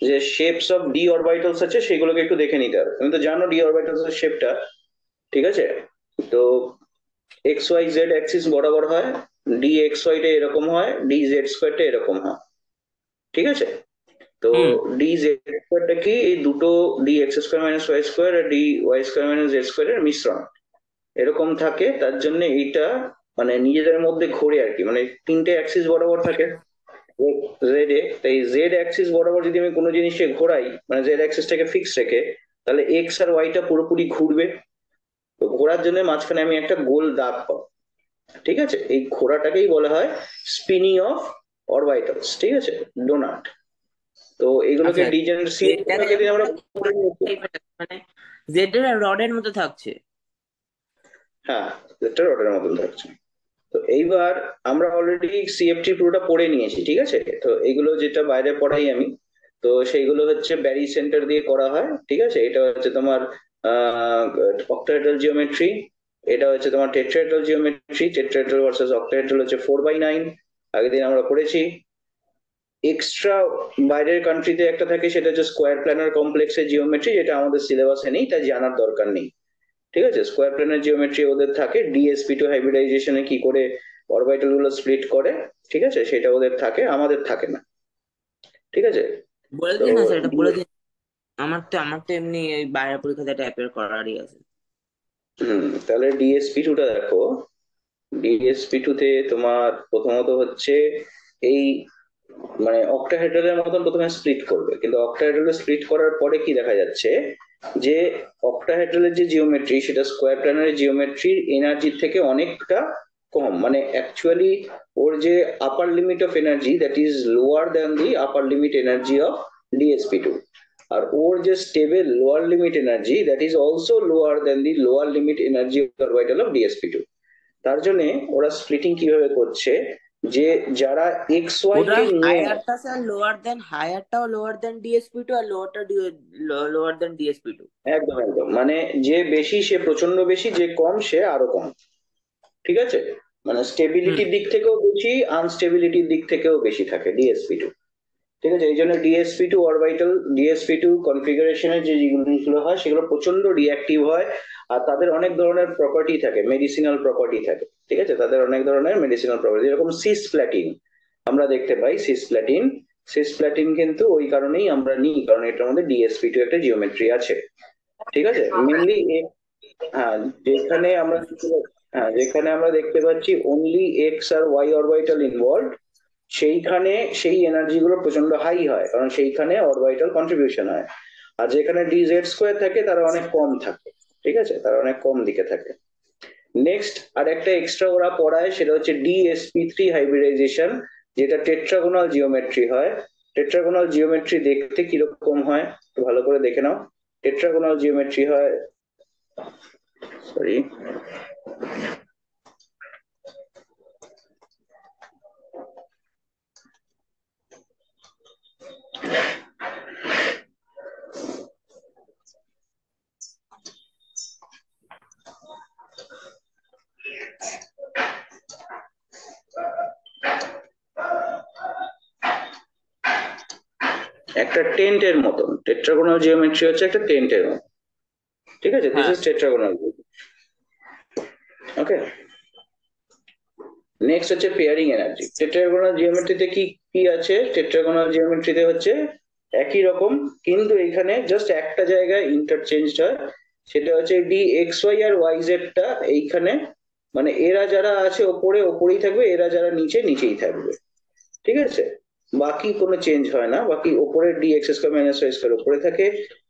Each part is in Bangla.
যে শেপস অফ ডি অরবিটালস আছে সেগুলোকে একটু দেখে নিতে হবে। তুমি তো জানো ডি অরবিটালস এর শেপটা, ঠিক আছে? তো এক্স ওয়াই জেড অ্যাক্সিস বরাবর হয়, ডি এক্স ওয়াই টা এরকম হয়, ডি জেড স্কোয়ার টা এরকম হয়, ঠিক আছে? তো হুম। ডি জেড স্কোয়ারটা কি, এই দুটো d x square minus Y square আর d y square minus z square এর মিশ্রণ এরকম থাকে। তার জন্য এইটা মানে নিজেদের মধ্যে ঘোরে আর কি, মানে তিনটে অ্যাক্সিস বরাবর থাকে জেড এ। তাই জেড অ্যাক্সিস বরাবর যদি আমি কোনো জিনিসকে ঘোরাই, মানে জেড অ্যাক্সিসটাকে ফিক্স রেখে, তাহলে এক্স আর ওয়াইটা পুরোপুরি ঘুরবে। তো ঘোরার জন্য মাঝখানে আমি একটা গোল দাগ পাবো, ঠিক আছে? এই ঘোড়াটাকেই বলা হয় স্পিনিং অফ অরবাইটালস, ঠিক আছে, ডোনাট। তো এগুলোকে আচ্ছা, ডিজেনারেসি জেডটা আগের দিন আমরা পড়ে নিয়েছি। মানে জেড এর রডের মতো থাকছে। হ্যাঁ, এটা রডের মতন থাকছে। তো এইবার আমরা অলরেডি সিএফটি পুরোটা পড়ে নিয়েছি, ঠিক আছে? তো এইগুলো যেটা বাইরে পড়াই আমি, তো সেইগুলো হচ্ছে ব্যারি সেন্টার দিয়ে করা হয়, ঠিক আছে? এটা হচ্ছে তোমার অক্টাহেড্রাল জিওমেট্রি, এটা হচ্ছে তোমার tetrahedral geometry, tetrahedral versus octahedral হচ্ছে 4/9, আগের দিন আমরা পড়েছি। এক্সট্রা বাইরের কান্ট্রিতে একটা থাকে, সেটা হচ্ছে স্কোয়ার প্ল্যানার কমপ্লেক্সের জিওমেট্রি, যেটা আমাদের সিলেবাসে নেই, তাই জানার দরকার নেই, ঠিক আছে? স্কোয়ার প্ল্যানার জিওমেট্রি ওদের থাকে, ডিএসপি টু হাইব্রিডাইজেশনে কি করে অরবিটাল গুলো স্প্লিট করে, ঠিক আছে, সেটা ওদের থাকে, আমাদের থাকে না, ঠিক আছে? বলে তো দিন না স্যার, এটা বলে দিন। আমার তো এমনি এই বাইরের পরীক্ষাতে এটা অ্যাপিয়ার করারই আছে। তাহলে ডিএসপি টুটা দেখো। ডিএসপি টুতে তোমার প্রথমত হচ্ছে এই মানে অক্টাহেড্রালের মতন প্রথমে স্প্লিট করবে, কিন্তু অক্টাহেড্রালে স্প্লিট করার পরে কি দেখা যাচ্ছে, যে অক্টাহেড্রালের যে জিওমেট্রি সেটা স্কোয়ার প্ল্যানারের জিওমেট্রির এনার্জির থেকে অনেকটা কম, মানে অ্যাকচুয়ালি ওর যে upper limit of energy that is lower than the upper limit energy of dsp two, আর ওর যে stable lower limit energy that is also lower than the lower limit energy orbital of dsp two. তার জন্য ওরা স্প্লিটিং কিভাবে করছে, যে যারা এক্স ওয়াই ওটা কে নিয়ে হায়ারটা স্যার লোয়ার দেন, হায়ারটাও লোয়ার দেন ডিএসপি টু, আর লোয়ারটা লোয়ার দেন ডিএসপি টু। একদম একদম, মানে যে বেশি সে প্রচন্ড বেশি, যে কম সে আরো কম, ঠিক আছে? মানে হুম। স্টেবিলিটির দিক থেকেও বেশি, আনস্টেবিলিটির দিক থেকেও বেশি থাকে ডিএসপি টু, ঠিক আছে? এই জন্য dsp two orbital, dsp two কনফিগারেশনের যে জিনিসগুলো হয় সেগুলো প্রচন্ড রিঅ্যাক্টিভ হয়। আর তাদের অনেক ধরনের প্রপার্টি থাকে, মেডিসিনাল প্রপার্টি থাকে, ঠিক আছে? তাদের অনেক ধরনের মেডিসিনাল প্রপার্টি, যেরকম সিস প্ল্যাটিন আমরা দেখতে পাই, সিস প্ল্যাটিন। সিস প্ল্যাটিন কিন্তু ওই কারণেই আমরা নিই, কারণ এটার মধ্যে ডিএসপি টু একটা জিওমেট্রি আছে, ঠিক আছে? মেনলি হ্যাঁ, যেখানে আমরা হ্যাঁ, যেখানে আমরা দেখতে পাচ্ছি অনলি এক্স আর ওয়াই অরবিটাল ইনভলভ, সেইখানে সেই এনার্জি গুলো প্রচন্ড হাই হয়, কারণ সেইখানে অরবিটাল কন্ট্রিবিউশন হয়। আর যেখানে ডি জেড স্কোয়ার থাকে তারা অনেক কম থাকে, ঠিক আছে, তারা অনেক কম দিকে থাকে। নেক্সট আর একটা এক্সট্রা ওরা পড়ায়, সেটা হচ্ছে ডিএসপি3 হাইব্রিডাইজেশন, যেটা টেট্রাগোনাল জিওমেট্রি হয়। টেট্রাগোনাল জিওমেট্রি দেখতে কিরকম হয় একটু ভালো করে দেখে নাও। টেট্রাগোনাল জিওমেট্রি হয়, সরি, একটা টেন্টের মতন, টেট্রাগোনাল জিওমেট্রি হচ্ছে একটা টেন্টের মতন, ঠিক আছে? দিস হ্যাঁ। Is tetragonal, okay. নেক্সট হচ্ছে পেয়ারিং এনার্জি। টেট্রাগোনাল জিওমেট্রিতে কি কি আছে? টেট্রাগোনাল জিওমেট্রিতে হচ্ছে একই রকম, কিন্তু এখানে জাস্ট একটা জায়গায় ইন্টারচেঞ্জ হয়, সেটা হচ্ছে ডি এক্স ওয়াই আর ওয়াই জেড টা এইখানে, মানে এরা যারা আছে ওপরে ওপরেই থাকবে, এরা যারা নিচে নিচেই থাকবে, ঠিক আছে? বাকি কোনো চেঞ্জ হয় না, বাকি ওপরে D x square minus Y square উপরে থাকে,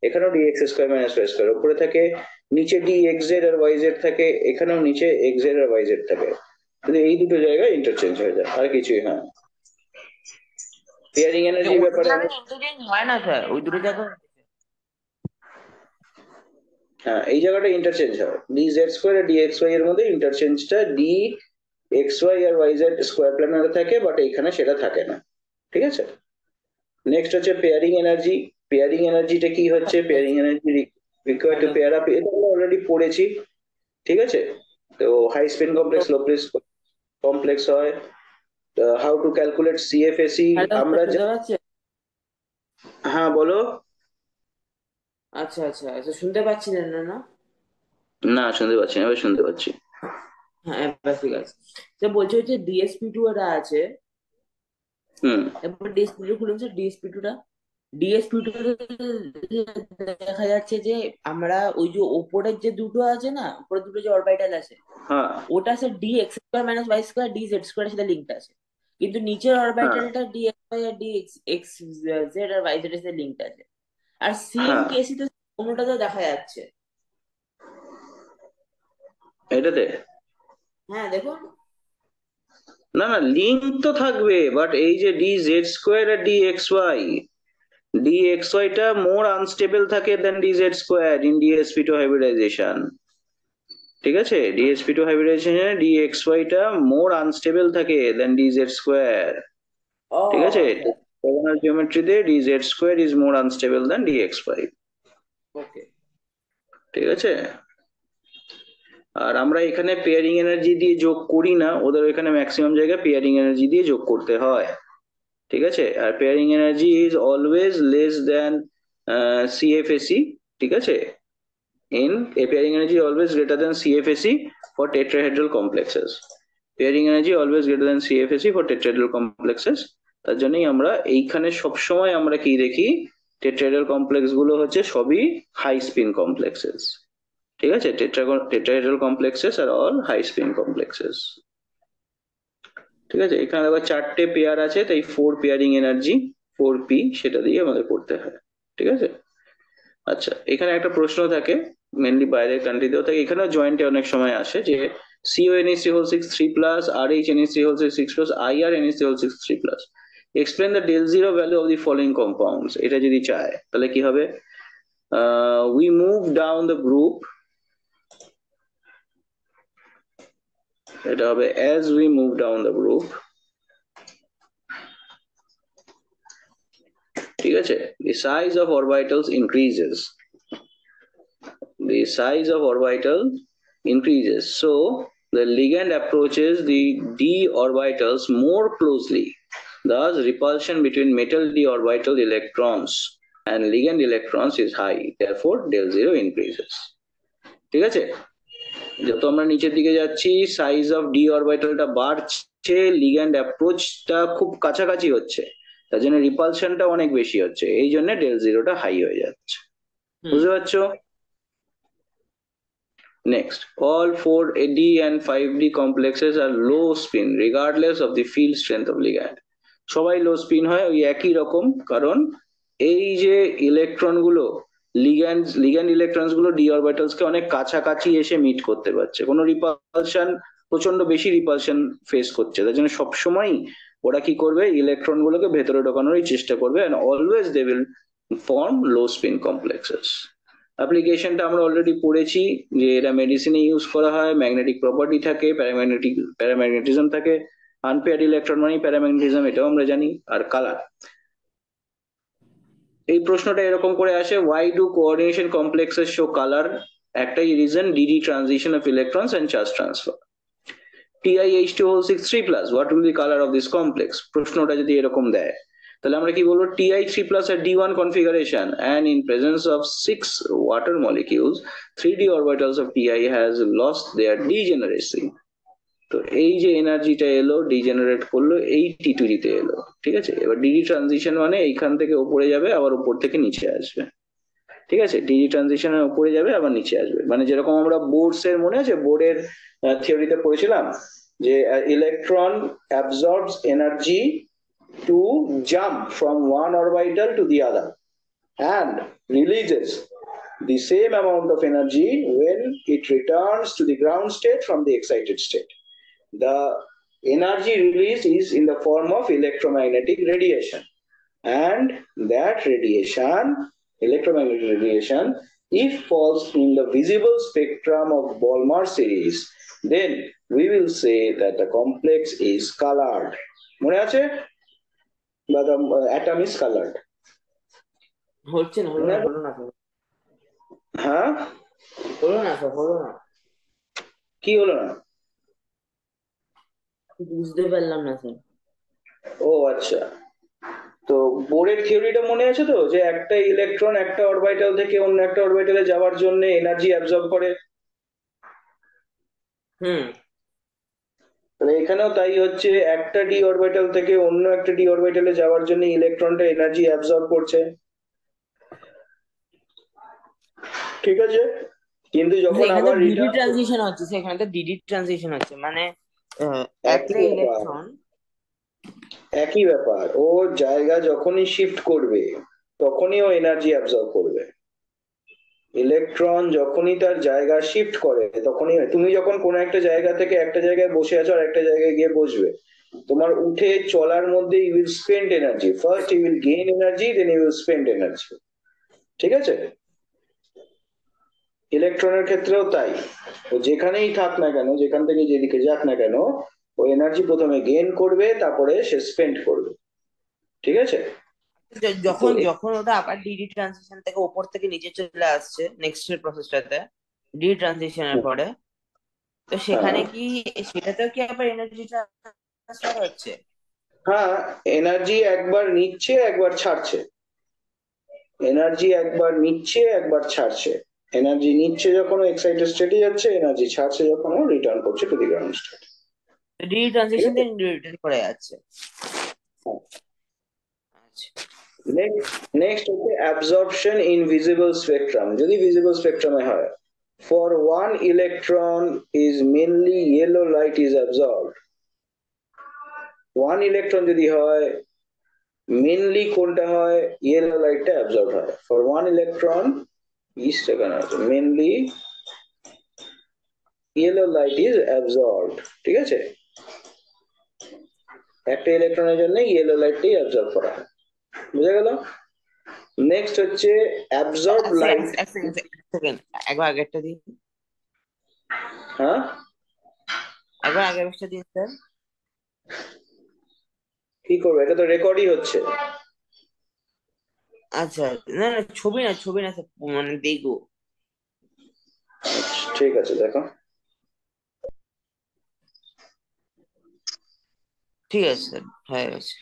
এখানেও D x square minus Y square উপরে থাকে, নিচে ডি এক্স জেড আর ওয়াই জেড থাকে, এখানেও নিচে এক্স জেড আর ওয়াই জেড থাকে, কিন্তু এই দুটো জায়গায় ইন্টারচেঞ্জ হয়ে যায়, আর কিছুই হয় না। পেয়ারিং যে এনার্জির ওই দুটো ব্যাপারে আমি, জায়গায় ইন্টারচেঞ্জ হয় না স্যার, ওই দুটো জায়গায়। হ্যাঁ এই জায়গাটা ইন্টারচেঞ্জ হয়, ডি জেড স্কোয়ার আর ডি এক্স ওয়াই এর মধ্যে ইন্টারচেঞ্জটা ডি এক্স ওয়াই আর ওয়াই জেড স্কোয়ার প্ল্যানারে থাকে, বাট এইখানে সেটা থাকে না, ঠিক আছে? নেক্সট হচ্ছে পেয়ারিং এনার্জি। পেয়ারিং এনার্জিটা কি হচ্ছে? Pairing energy required to hello. Pair up, এটা আমরা অলরেডি পড়েছি, ঠিক আছে? তো high spin complex, low press complex হয়, how to calculate CFSE hello sir, আমরা শুনতে পাচ্ছেন? হ্যাঁ বলো। আচ্ছা আচ্ছা আচ্ছা, শুনতে পাচ্ছিলেন না না? না শুনতে পাচ্ছি না, এবার শুনতে পাচ্ছি। হ্যাঁ এবার ঠিক আছে। তো বলছি হচ্ছে ডিএসপি টু এরা আছে, হুম। এবার ডিএসপি টু খুলুন স্যার, ডিএসপি টু টা। ডিএসপি টু দেখা যাচ্ছে যে আমরা ওই যে ওপরের যে দুটো আছে না, উপরের দুটো যে অরবিটাল আছে, হ্যাঁ। ওটা sir D x square minus Y square D Z square সাথে লিঙ্কড আছে। কিন্তু নিচের হ্যাঁ। অরবিটালটা ডি এক্স ওয়াই আর ডি এক্স এক্স জেড আর ওয়াই জেড এর সাথে লিঙ্কড আছে। আর সেম হ্যাঁ কেসই তো অন্যটাতেও দেখা যাচ্ছে। এটাতে হ্যাঁ দেখুন। না না লিঙ্ক তো থাকবে, বাট এই যে ডি জেড স্কোয়ার আর D x y, d x ওয়াইটা মোর আনস্টেবল থাকে দেন D Z square in dsp two hybridization. ঠিক আছে, ডিএসপি টু হাইব্রিডাইজেশনে ডি এক্স ওয়াইটা মোর আনস্টেবল থাকে দেন ডি জেড স্কোয়ার। ও ঠিক আছে, আচ্ছা। orthogonal জিওমেট্রিতে d Z square is more unstable than d x y. Okay. ঠিক আছে। আর আমরা এখানে পেয়ারিং এনার্জি দিয়ে যোগ করি না, ওদের এখানে ম্যাক্সিমাম জায়গায় পেয়ারিং এনার্জি দিয়ে যোগ করতে হয়। ঠিক আছে, আর pairing energy is always less than CFSE. ঠিক আছে, in a pairing energy always greater than CFSE for tetrahedral complexes. Pairing energy always greater than CFSE for tetrahedral complexes. তার জন্যই আমরা এইখানে সবসময় আমরা কি দেখি, টেট্রাহেড্রাল কমপ্লেক্স গুলো হচ্ছে সবই হাই স্পিন কমপ্লেক্সেস। ঠিক আছে, টেট্রাহেড্রাল কমপ্লেক্সেস আর অল হাই স্পিন কমপ্লেক্সেস। ঠিক আছে, এখানে দেখো চারটে পেয়ার আছে, তাই 4 পেয়ারিং এনার্জি 4p সেটা দিয়ে আমাদের করতে হয়। ঠিক আছে। আচ্ছা, এখানে একটা প্রশ্ন থাকে, মেনলি বাইরের কান্ট্রিতেও থাকে, এখানেও জয়েন্টে অনেক সময় আসে যে CONH3 whole 6 3 plus RHNH3 whole 6 plus IRNH3 whole 6 3 plus, explain the del zero value of the following compounds, এটা যদি চায় তাহলে কি হবে? We move down the group, এটা হবে as we move down the group. ঠিক আছে, the size of orbitals increases, the size of orbital increases. So the ligand approaches the d orbitals more closely. Thus, repulsion between metal d orbital electrons and ligand electrons is high. Therefore, del zero increases. ঠিক আছে, যত আমরা নিচের দিকে যাচ্ছি সাইজ অফ ডি অরবিটালটা বাড়ছে, লিগ্যান্ড অ্যাপ্রোচটা খুব কাছাকাছি হচ্ছে, তার জন্য রিপালশনটা অনেক বেশি হচ্ছে, এই জন্য ডেল জিরোটা হাই হয়ে যাচ্ছে। হুম। বুঝতে পারছো? Next, all 4D and 5D complexes are low spin regardless of the field strength of ligand. সবাই লো স্পিন হয় ওই একই রকম, কারণ এই যে ইলেকট্রন গুলো লিগ্যান্ড ইলেকট্রনস গুলো ডি অরবিটালস কে অনেক কাছাকাছি এসে মিট করতে পারছে, কোনো রিপালশন, প্রচন্ড বেশি রিপালশন ফেস করছে, তার জন্য সবসময় ওরা কি করবে, ইলেকট্রন গুলোকে ভেতরে ঢোকানোরই চেষ্টা করবে, and always they will form low spin complexes. অ্যাপ্লিকেশনটা আমরা অলরেডি পড়েছি যে এটা মেডিসিনে ইউজ করা হয়, ম্যাগনেটিক প্রপার্টি থাকে, প্যারাম্যাগনেটিজম থাকে, আনপেয়ার্ড ইলেকট্রন মানে প্যারাম্যাগনেটিজম, এটাও আমরা জানি। আর কালার, এই প্রশ্নটা এরকম করে আসে, why do coordination complexes show colour? একটাই reason, d d transition of electrons and charge transfer. TiH2 whole 6 3 plus, what will be colour of this complex? প্রশ্নটা যদি এরকম দেয় তাহলে আমরা কি বলবো, Ti3 plus a D1 configuration and in presence of 6 water molecules 3D orbitals of Ti has lost their degeneracy. তো এই যে এনার্জিটা এলো ডিজেনারেট করলো এই T2 তে এলো। ঠিক আছে, এবার ডিডি ট্রানজিশন মানে এইখান থেকে উপরে যাবে আবার উপর থেকে নিচে আসবে। ঠিক আছে, ডিডি ট্রানজিশনের উপরে যাবে আবার নিচে আসবে, মানে যেরকম আমরা বোর্ডস এর, মনে আছে বোর্ডের থিওরিতে পড়েছিলাম যে electron অ্যাবজর্বস energy to jump from one orbital to the other and releases the same amount of energy when it returns to the ground state from the excited state. The energy released is in the form of electromagnetic radiation, and that radiation, electromagnetic radiation, if falls in the visible spectrum of Balmer series, then we will say that the complex is colored. মনে আছে? বা the atom is colored. হচ্ছে না, হলো মনে না, আছে? হলো না স্যার, হ্যাঁ, হলো না স্যার, হলো না। কি হলো না? বুঝতে পারলাম না স্যার। ও আচ্ছা, তো বোরের থিওরিটা মনে আছে তো, যে একটা ইলেকট্রন একটা অরবিটাল থেকে অন্য একটা অরবিটালে যাওয়ার জন্য এনার্জি অ্যাবজর্ব করে। হুম। তাহলে এখানেও তাই হচ্ছে, একটা ডি অরবিটাল থেকে অন্য একটা ডি অরবিটালে যাওয়ার জন্য ইলেকট্রনটা এনার্জি অ্যাবজর্ব করছে। ঠিক আছে, কিন্তু যখন এখানে তো আবার ডিডি রিটার্ন, ট্রানজিশন হচ্ছে, সেখানে তো ডিডি ট্রানজিশন হচ্ছে মানে একই একটা ব্যাপার, ইলেকট্রন। একই ব্যাপার, ও জায়গা যখনই শিফট করবে তখনই ও এনার্জি অ্যাবজর্ব করবে। ইলেকট্রন যখনই তার জায়গা শিফট করে তখনই, তুমি যখন কোনো একটা জায়গা থেকে একটা জায়গায় বসে আছো আর একটা জায়গায় গিয়ে বসবে, তোমার উঠে চলার মধ্যে you will spend energy, first you will gain energy, then you will spend energy. ঠিক আছে, ইলেকট্রনের ক্ষেত্রেও তাই, ও যেখানেই থাক না কেন, যেখান থেকে যেদিকে যাক না কেন, ও এনার্জি প্রথমে গেইন করবে, তারপরে সে স্পেন্ড করবে। ঠিক আছে, তো যখন যখন ওটা আবার ডিডি ট্রানজিশন থেকে উপর থেকে নিচে চলে আসছে নেক্সট প্রসেসটাতে, ডিডি ট্রানজিশনের পরে, তো সেখানে হ্যাঁ, কি সেটাতেও কি আবার এনার্জি ট্রান্সফার হচ্ছে? হ্যাঁ, এনার্জি একবার নিচ্ছে একবার ছাড়ছে, এনার্জি একবার নিচ্ছে একবার ছাড়ছে। এনার্জি নিচ্ছে যখন এক্সাইটেড স্টেটে যাচ্ছে, এনার্জি ছাড়ছে যখন ও রিটার্ন করছে to the ground state. DD ঠিক ট্রানজিশন আছে, দিয়ে রিটার্ন করে যাচ্ছে। আচ্ছা। নেক্সট, নেক্সট হচ্ছে অ্যাবজর্পশন ইন ভিজিবল স্পেকট্রাম। যদি ভিজিবল স্পেকট্রামে হয়, for one electron is mainly yellow light is absorbed. One electron যদি হয়, মেনলি কোনটা হয়, ইয়েলো লাইটটা অ্যাবজর্ব হয়। ফর ওয়ান ইলেকট্রন ইস্ট এখানে আছে, mainly yellow light is absorbed. ঠিক আছে, একটা ইলেকট্রনের জন্য ইয়েলো লাইটটাই অ্যাবজর্ব করা হয়। বুঝা গেল? নেক্সট হচ্ছে অ্যাবজর্ব এক সেকেন্ড লাইট। এক সেকেন্ড এক সেকেন্ড, একবার আগেরটা দিন। হ্যাঁ, একবার আগের পেজটা দিন স্যার। কি করবো, এটা তো রেকর্ডই হচ্ছে। আচ্ছা। না না, ছবি না, ছবি না স্যার, মানে দেখবো। ঠিক আছে, দেখো। ঠিক আছে স্যার, হয়ে গেছে।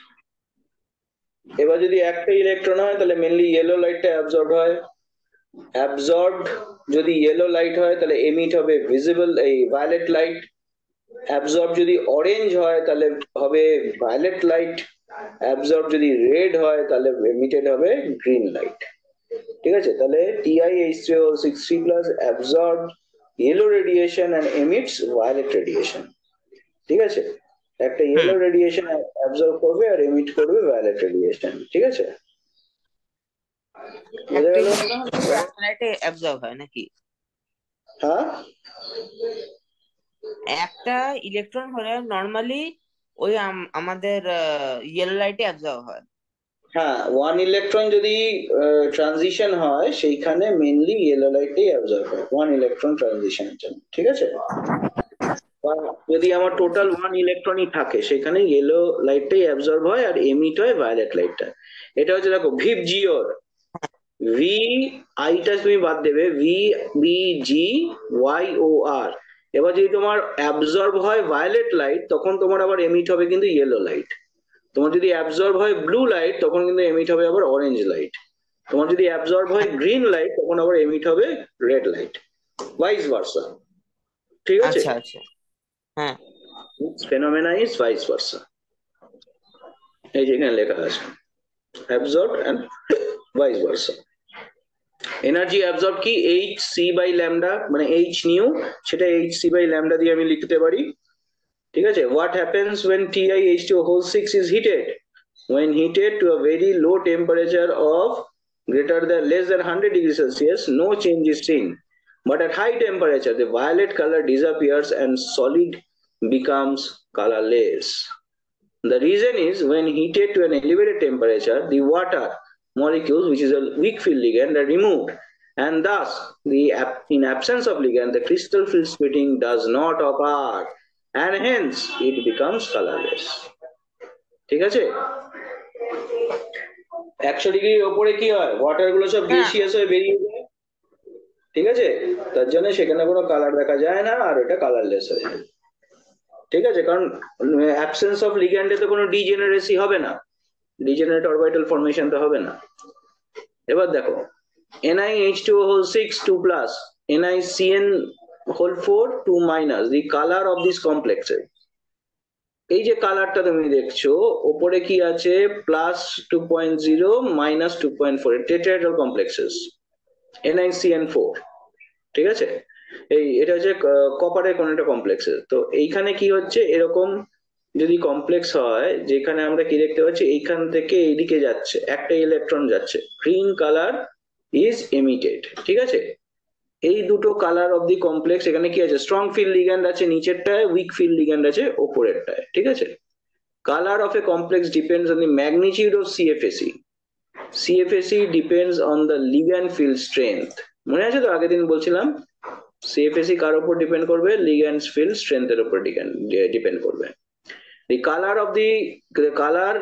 এবার যদি একটা ইলেকট্রন হয় তাহলে মেনলি ইয়েলো লাইটটা অ্যাবজর্ব হয়। অ্যাবজর্বড যদি ইয়েলো লাইট হয় তাহলে এমিট হবে ভিজিবল এই ভায়োলেট লাইট। অ্যাবজর্ব যদি অরেঞ্জ হয় তাহলে হবে ভায়োলেট লাইট। অ্যাবজর্ব যদি রেড হয় তাহলে এমিটেড হবে গ্রিন লাইট। ঠিক আছে, তাহলে TiH3O6 plus absorb yellow radiation and emits violet radiation. ঠিক আছে, একটা হুম। ইয়েলো রেডিয়েশন অ্যাবজর্ব করবে আর এমিট করবে ভায়োলেট রেডিয়েশন। ঠিক আছে, বোঝা একটা গেল? ইলেকট্রন হলে একটা লাইটে অ্যাবজর্ব হয় নাকি? হ্যাঁ, একটা ইলেকট্রন হলে নর্মালি ওই আমাদের ইয়েলো লাইটে অ্যাবজর্ব হয়। হ্যাঁ, ওয়ান ইলেকট্রন যদি ট্রানজিশন হয় সেইখানে মেনলি ইয়েলো লাইটটাই অ্যাবজর্ব হয় ওয়ান ইলেকট্রন ট্রানজিশনের জন্য। ঠিক আছে, বা যদি আমার টোটাল ওয়ান ইলেকট্রনই থাকে সেখানে ইয়েলো লাইটটাই অ্যাবজর্ব হয় আর এমিট হয় ভায়োলেট লাইটটা। এটা হচ্ছে দেখো ভিভ জিওর, ভি আইটা তুমি বাদ দেবে, VBGYOR। এবার যদি তোমার অ্যাবজর্ব হয় ভায়োলেট লাইট তখন তোমার আবার এমিট হবে কিন্তু ইয়েলো লাইট। তোমার যদি অ্যাবজর্ব হয় ব্লু লাইট তখন কিন্তু এমিট হবে আবার অরেঞ্জ লাইট। তোমার যদি অ্যাবজর্ব হয় গ্রিন লাইট তখন আবার এমিট হবে রেড লাইট, ভাইস ভার্সা। ঠিক আছে, আচ্ছা আচ্ছা। হ্যাঁ। Phenomena is vice versa. এই যে এখানে লেখা আছে absorb and vice versa. Energy absorb কি, Hc/λ, মানে এইচ নিউ, সেটা Hc/λ দিয়ে আমি লিখতে পারি। ঠিক আছে, what happens when TiH2O6 is heated? When heated to a very low temperature of greater than less than 100 degrees Celsius, no change is seen. But at high temperature, the violet color disappears and solid becomes colorless. The reason is when heated to an elevated temperature, the water molecules, which is a weak field ligand, are removed, and thus, in absence of ligand, the crystal field splitting does not occur, and hence it becomes colorless. ঠিক আছে, 100 ডিগ্রির ওপরে কি হয়, ওয়াটার গুলো সব না। গেসিয়াস হয়ে বেরিয়ে যায়। ঠিক আছে, তার জন্য সেখানে কোনো কালার দেখা যায় না আর এটা কালারলেস হয়ে যায়। ঠিক আছে, কারণ অ্যাবসেন্স অফ লিগ্যান্ডে তো কোনো ডিজেনারেসি হবে না, ডিজেনারেট অরবিটাল ফর্মেশন তো হবে না। এবার দেখো NiH2O whole 6 2 plus NiCN whole 4 2 minus the color of this complexes। এই যে কালারটা তুমি দেখছো ওপরে কি আছে +2.0 -2.4 টেট্রাহেড্রাল কমপ্লেক্সেস NiCN4, ঠিক আছে। এটা হচ্ছে কপারের কোন একটা কমপ্লেক্সেস। তো এইখানে কি হচ্ছে এরকম যদি কমপ্লেক্স হয় যেখানে আমরা কি দেখতে পাচ্ছি এইখান থেকে এইদিকে যাচ্ছে একটা ইলেকট্রন যাচ্ছে, গ্রিন কালার ইজ এমিটেড, ঠিক আছে। এই দুটো কালার অফ দি কমপ্লেক্স এখানে কি আছে, স্ট্রং ফিল্ড লিগ্যান্ড আছে নিচেরটায়, উইক ফিল্ড লিগ্যান্ড আছে ওপরেরটায়, ঠিক আছে। Colour of A complex depends on the magnitude of CFSE। CFSE depends on the ligand field strength. মনে আছে তো আগের দিন বলছিলাম CFSE কার উপর ডিপেন্ড করবে, লিগ্যান্ড ফিল্ড স্ট্রেংথের উপর ডিপেন্ড করবে। The color of the color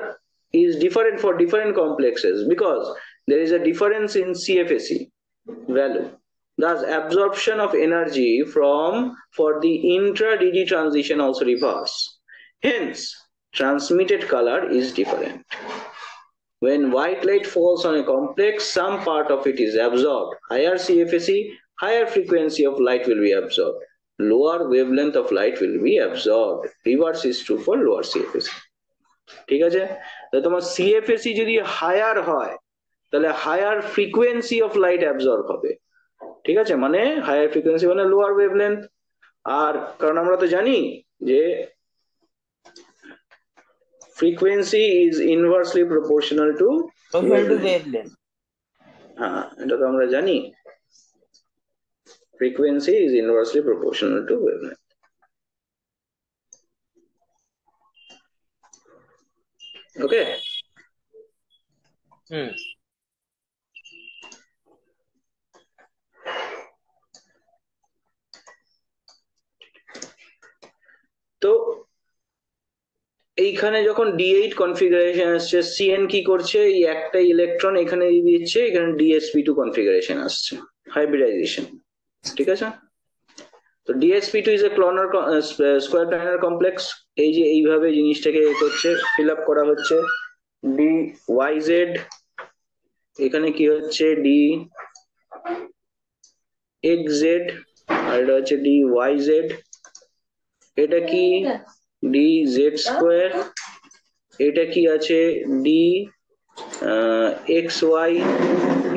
is different for different complexes because there is a difference in CFSE value. Thus, absorption of energy from for the intra-DD transition also reverse. Hence, transmitted color is different. When white light falls on a complex, some part of it is absorbed. Higher CFSE, higher frequency of light will be absorbed. Lower wavelength of light will be absorbed. Reverse is true for lower CFSE. ঠিক আছে, তাহলে তোমার CFSE যদি হায়ার হয় তাহলে higher frequency of light absorb হবে, ঠিক আছে, মানে হায়ার ফ্রিকোয়েন্সি মানে লোয়ার ওয়েভলেন্থ। আর কারণ আমরা তো জানি যে frequency is inversely proportional to wavelength। হ্যাঁ এটা তো আমরা জানি, frequency is inversely proportional to wavelength. Okay. হুম। তো এইখানে যখন D8 কনফিগারেশন আসছে, CN কি করছে, এই একটা ইলেকট্রন এখানে দিয়ে দিচ্ছে, এখানে DsP2 কনফিগারেশন আসছে, হাইব্রিডাইজেশন, ঠিক আছে। তো DsP2 is a planar square planar complex. এই যে এইভাবে জিনিসটাকে করছে, ফিল আপ করা হচ্ছে DYZ, এখানে কি হচ্ছে DXZ আর এটা হচ্ছে DYZ, এটা কি DZ², এটা কি আছে DXY,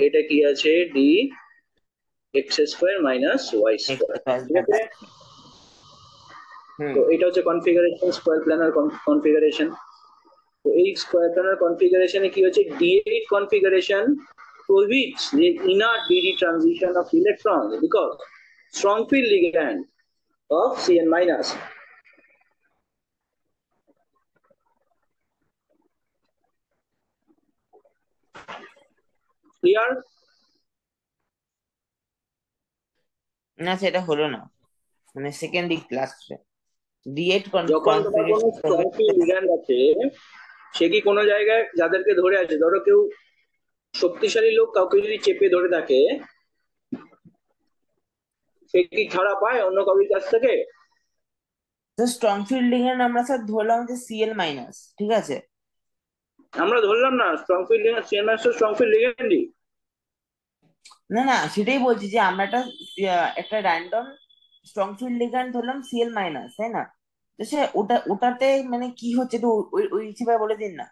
এটা কি আছে DX² মাইনাস Y², ঠিক আছে। তো এটা হচ্ছে কনফিগারেশন, স্কোয়ার প্ল্যানার কনফিগারেশন। তো এই স্কোয়ার প্ল্যানার কনফিগারেশনে কি হচ্ছে D8 configuration prohibits the inner DD transition of electrons because strong field ligand of Cn minus. Clear? না সেটা হলো না, মানে সেকেন্ড দিক লাস্টে D8 যখন তোমার কোনো স্ট্রং ফিল্ড লিগ্যান্ড আছে সে কি কোনো জায়গায় যাদেরকে ধরে আছে, ধরো কেউ শক্তিশালী লোক কাউকে যদি চেপে ধরে থাকে সে কি ছাড়া পায় অন্য কারোর কাছ থেকে? তো স্ট্রং ফিল্ড লিগ্যান্ড আমরা স্যার ধরলাম যে Cl-, ঠিক আছে। আমরা ধরলাম না strong field ligand, Cn minus strong field লিগ্যান্ডই। না না, সেটাই বলছি যে আমরা একটা র্যান্ডম স্ট্রং ফিল্ড লিগ্যান্ড ধরলাম Cl-, তাই না? তো সে ওটাতে মানে কি হচ্ছে একটু ওই হিসেবে বলে দিন না।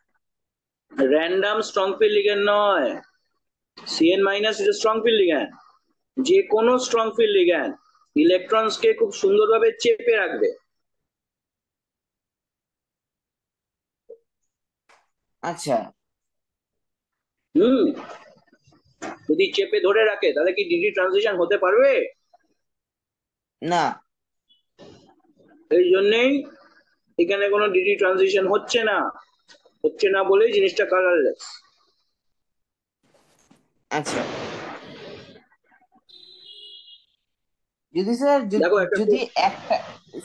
র্যান্ডম স্ট্রং ফিল্ড লিগ্যান্ড নয়, Cn minus is strong field ligand. যে কোনো স্ট্রং ফিল্ড লিগ্যান্ড ইলেকট্রনসকে খুব সুন্দরভাবে চেপে রাখবে। আচ্ছা। হুম, যদি চেপে ধরে রাখে তাহলে কি ডিডি ট্রানজিশন হতে পারবে? না। এই জন্যই এখানে কোনো ডিডি ট্রানজিশন হচ্ছে না, হচ্ছে না বলেই জিনিসটা কালারলেস। আচ্ছা, যদি স্যার দেখো একটা যদি একটা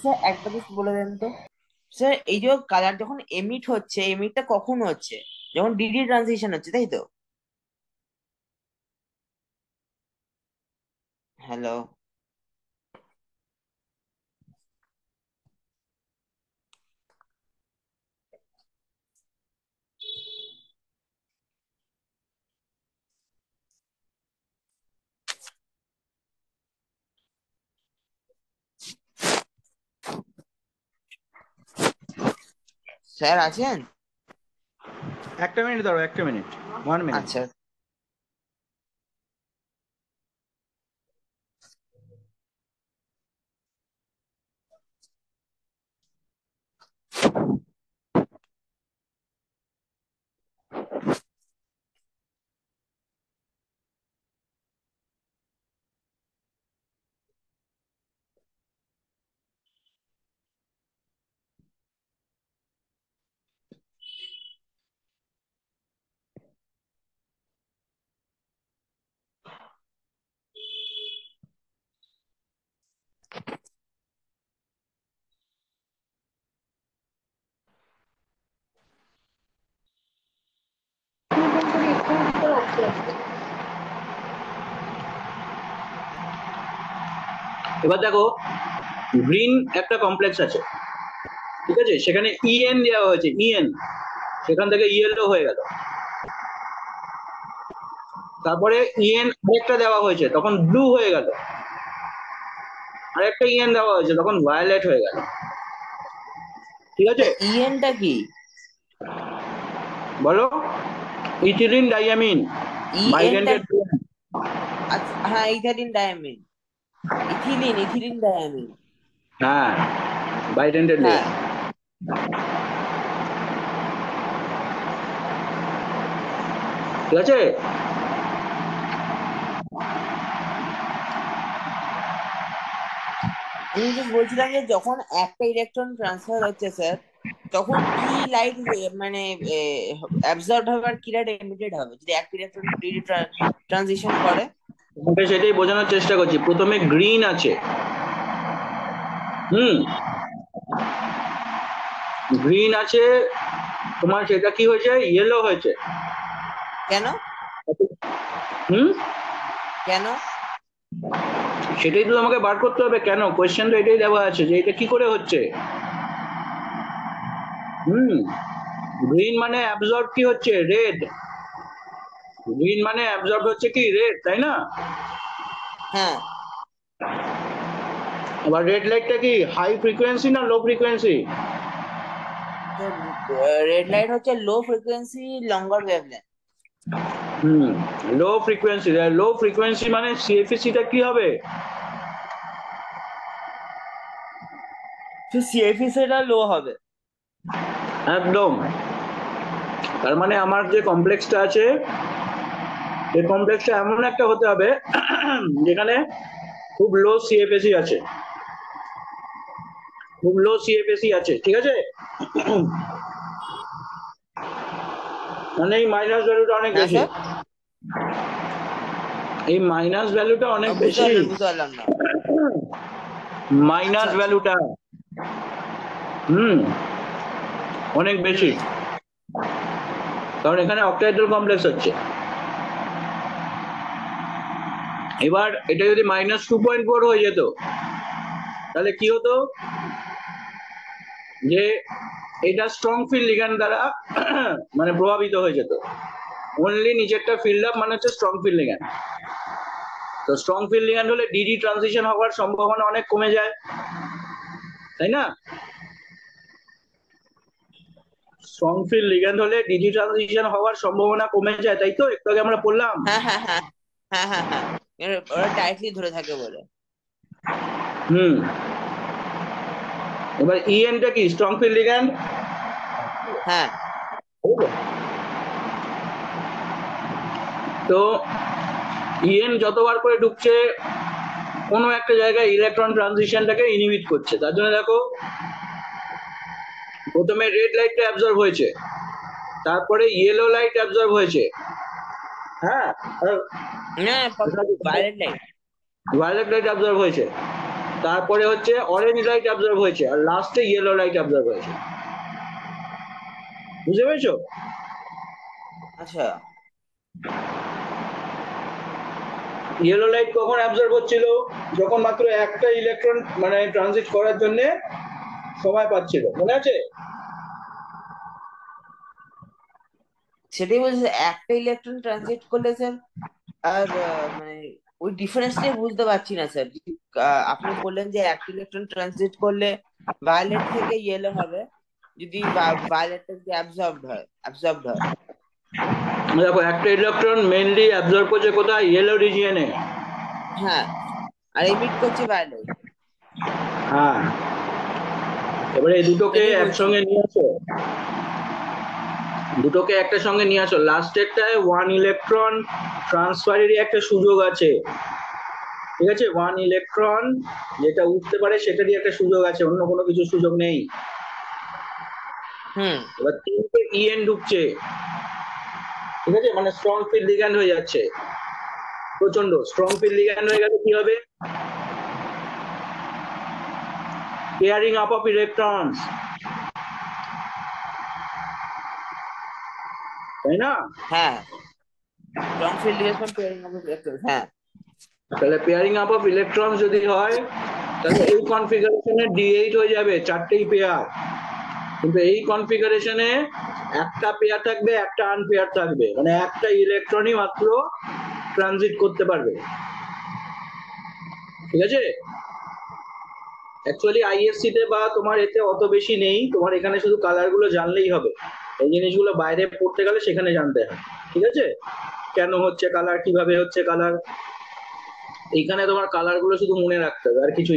স্যার একটা just বলে দেন তো স্যার, এই যে কালার যখন এমিট হচ্ছে, এমিটটা কখন হচ্ছে? যখন ডিডি ট্রানজিশন হচ্ছে, তাই তো? হ্যালো। স্যার আছেন? একটা মিনিট দাঁড়াও, একটা মিনিট, 1 মিনিট। আচ্ছা। এবার দেখো, গ্রিন একটা কমপ্লেক্স আছে, ঠিক আছে, সেখানে ইএন দেওয়া হয়েছে, ইএন, সেখান থেকে ইয়েলো হয়ে গেল। তারপরে ইএন আরেকটা দেওয়া হয়েছে, তখন ব্লু হয়ে গেল। আরেকটা ইএন দেওয়া হয়েছে, তখন ভায়োলেট হয়ে গেল। ঠিক আছে, ইএনটা কি? বলো। ইথিলিন ডাইয়ামিন, ইএনটা? বাইডেন্টেড। আচ্ছা, হ্যাঁ, ইথাইলিন ডায়ামিন। Ethylene diamine. হ্যাঁ, বাইডেন্টেড লেয়ার। হ্যাঁ। ঠিক আছে, আমি জাস্ট বলছিলাম যে যখন একটা ইলেকট্রন ট্রান্সফার হচ্ছে স্যার, তখন কি লাইট মানে অ্যাবজর্ব হবে আর কি লাইট এমিটেড হবে যদি একটা ইলেকট্রন ট্রানজিশন করে? তোমাকে সেটাই বোঝানোর চেষ্টা করছি। প্রথমে গ্রিন আছে, হুম, গ্রিন আছে, তোমার সেটা কি হয়েছে, ইয়েলো হয়েছে। কেন? হুম, কেন? সেটাই তো তোমাকে বার করতে হবে, কেন, কোয়েশ্চেন তো এটাই দেওয়া আছে যে এটা কি করে হচ্ছে। হুম, গ্রিন মানে অ্যাবজর্ব কি হচ্ছে, রেড। গ্রিন মানে অ্যাবজর্ব হচ্ছে কি, রেড, তাই না? হ্যাঁ। এবার রেড লাইটটা কি হাই ফ্রিকোয়েন্সি না লো ফ্রিকোয়েন্সি? রেড লাইট হচ্ছে লো ফ্রিকোয়েন্সি লঙ্গার ওয়েভলেন্থ। হুম, লো ফ্রিকোয়েন্সি। লো ফ্রিকোয়েন্সি মানে সিএফইসি টা কি হবে? তো সিএফিসিটা লো হবে। একদম। তার মানে আমার যে কমপ্লেক্সটা আছে, এই কমপ্লেক্সটা এমন একটা হতে হবে যেখানে খুব লো সিএফএসি আছে, খুব লো সিএফএসি আছে, ঠিক আছে। মানে এই মাইনাস ভ্যালুটা অনেক হ্যাঁ বেশি, স্যার। এই মাইনাস ভ্যালুটা অনেক বুঝতে বেশি, পারলাম, বুঝতে পারলাম না। আচ্ছা মাইনাস আচ্ছা। ভ্যালুটা, হুম, অনেক বেশি। হুম। কারণ এখানে অক্টাইডাল কমপ্লেক্স হচ্ছে। এবার এটা যদি -2.4 হয়ে যেত, তাহলে কি হতো, যে এটা স্ট্রং ফিল্ড লিগ্যান্ড দ্বারা মানে প্রভাবিত হয়ে যেত। অনলি নিচেরটা ফিল্ড আপ মানে হচ্ছে স্ট্রং ফিল্ড লিগ্যান্ড। তো স্ট্রং ফিল্ড লিগ্যান্ড হলে ডিডি ট্রানজিশন হওয়ার সম্ভাবনা অনেক কমে যায়, তাই না? স্ট্রং ফিল্ড লিগ্যান্ড হলে ডিডি ট্রানজিশন হওয়ার সম্ভাবনা কমে যায়, তাই তো একটু আগে আমরা পড়লাম। হ্যাঁ হ্যাঁ হ্যাঁ হ্যাঁ হ্যাঁ হ্যাঁ। ওরা টাইটলি ধরে থাকে বলে। হুম, এবার ইএনটা কি, স্ট্রং ফিল্ড লিগ্যান্ড। হ্যাঁ। তো ইএন যতবার করে ঢুকছে কোনো একটা জায়গায় ইলেকট্রন ট্রানজিশনটাকে ইনহিবিট করছে। তার জন্য দেখো, প্রথমে রেড লাইটটা অ্যাবজর্ব হয়েছে, তারপরে ইয়েলো লাইট অ্যাবজর্ব হয়েছে, হ্যাঁ, না, violet light. Violet light absorb হয়েছে, তারপরে হচ্ছে অরেঞ্জ লাইট অ্যাবজর্ব হয়েছে, আর লাস্টে ইয়েলো লাইট অ্যাবজর্ব হয়েছে। বুঝতে পেরেছো? আচ্ছা। ইয়েলো লাইট কখন অ্যাবজর্ব হচ্ছিল, যখন মাত্র একটা ইলেকট্রন মানে ট্রানজিট করার জন্য সময় পাচ্ছিল, মনে আছে? সেটাই বলছি, একটা ইলেকট্রন ট্রানজিট করলে স্যার। আর মানে ওই ডিফারেন্সটাই বুঝতে পারছি না স্যার। আপনি বললেন যে একটা ইলেকট্রন ট্রানজিট করলে ভায়োলেট থেকে ইয়েলো হবে, যদি ভায়োলেটটা যদি অ্যাবজর্বড হয়। দেখো একটা ইলেকট্রন মেইনলি অ্যাবজর্ব করছে কোথায়, ইয়েলো রিজিয়নে। হ্যাঁ, আর এমিট করছে ভায়োলেট। হ্যাঁ, এবারে এই দুটোকে সেটাই বলছি। একসঙ্গে নিয়ে আসো, দুটোকে একটা সঙ্গে নিয়ে আসো। লাস্টেরটায় 1 ইলেকট্রন ট্রান্সফারেরই একটা সুযোগ আছে, ঠিক আছে? 1 ইলেকট্রন যেটা উঠতে পারে সেটারই একটা সুযোগ আছে, অন্য কোনো কিছু সুযোগ নেই। হুম। এবার 3টে ইএন ঢুকছে, ঠিক আছে? মানে স্ট্রং ফিল্ড লিগ্যান্ড হয়ে যাচ্ছে, প্রচন্ড স্ট্রং ফিল্ড লিগ্যান্ড হয়ে গেলে কি হবে? পেয়ারিং আপ অফ ইলেকট্রনস, তাই না? হ্যাঁ, strong field legation pairing of electron. হ্যাঁ, তাহলে পেয়ারিং আপ অফ ইলেকট্রনস যদি হয়, তাহলে এই কনফিগারেশনে D8 হয়ে যাবে, 4টেই পেয়ার। কিন্তু এই কনফিগারেশনে একটা পেয়ার থাকবে, একটা আনপেয়ার থাকবে, মানে একটা ইলেকট্রনই মাত্র ট্রানজিট করতে পারবে, ঠিক আছে? অ্যাকচুয়ালি আইএসসি তে বা তোমার এতে অত বেশি নেই, তোমার এখানে শুধু কালার গুলো জানলেই হবে। এই জিনিসগুলো বাইরে পড়তে গেলে সেখানে জানতে হয়, ঠিক আছে? কেন হচ্ছে কালার, কিভাবে হচ্ছে কালার, এইখানে তোমার কালার গুলো শুধু মনে রাখতে হবে, আর কিছুই